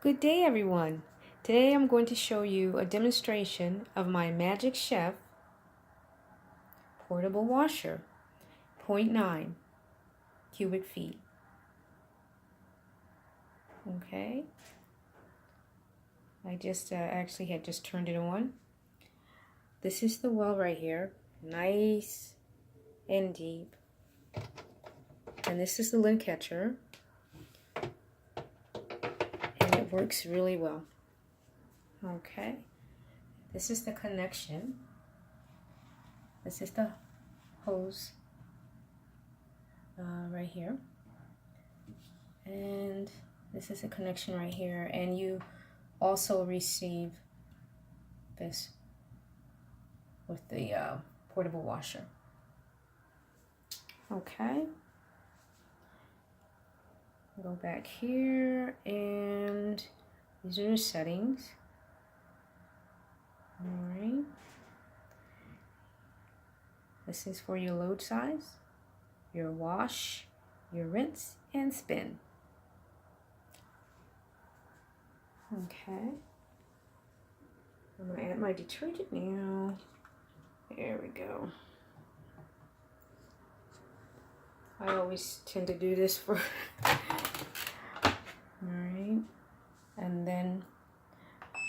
Good day, everyone. Today I'm going to show you a demonstration of my Magic Chef portable washer, 0.9 cubic feet. Okay, I just actually had just turned it on. This is the well right here, nice and deep. And this is the lint catcher, and it works really well. Okay, this is the connection. This is the hose right here, and this is a connection right here, and you also receive this with the portable washer. Okay, go back here, and these are the settings. All right, this is for your load size, your wash, your rinse, and spin. Okay, I'm going to add my detergent now. There we go. I always tend to do this for alright, and then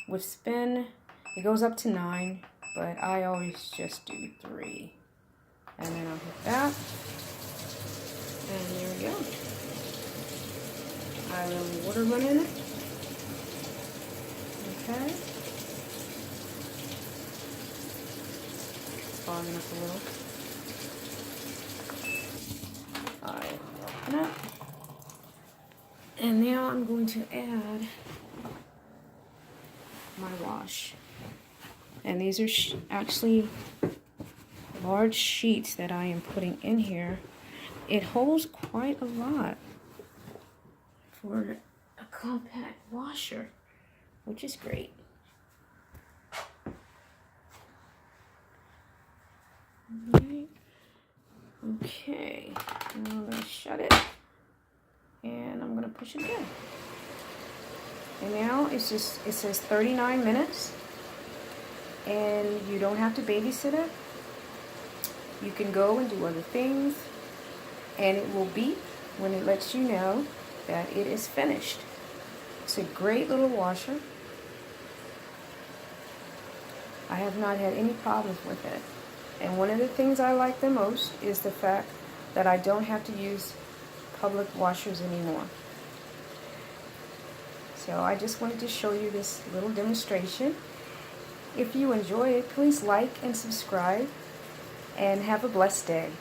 with spin it goes up to 9, but I always just do 3, and then I'll hit that, and there we go. I let the water run in it. Okay, fogging up a little. Alright, open up. And now I'm going to add my wash. And these are actually large sheets that I am putting in here. It holds quite a lot for a compact washer, which is great. Alright. Okay, now I'm going to shut it, and I'm going to push it again. And now it says 39 minutes, and you don't have to babysit it. You can go and do other things, and it will beep when it lets you know that it is finished. It's a great little washer. I have not had any problems with it. And one of the things I like the most is the fact that I don't have to use public washers anymore. So I just wanted to show you this little demonstration. If you enjoy it, please like and subscribe, and have a blessed day.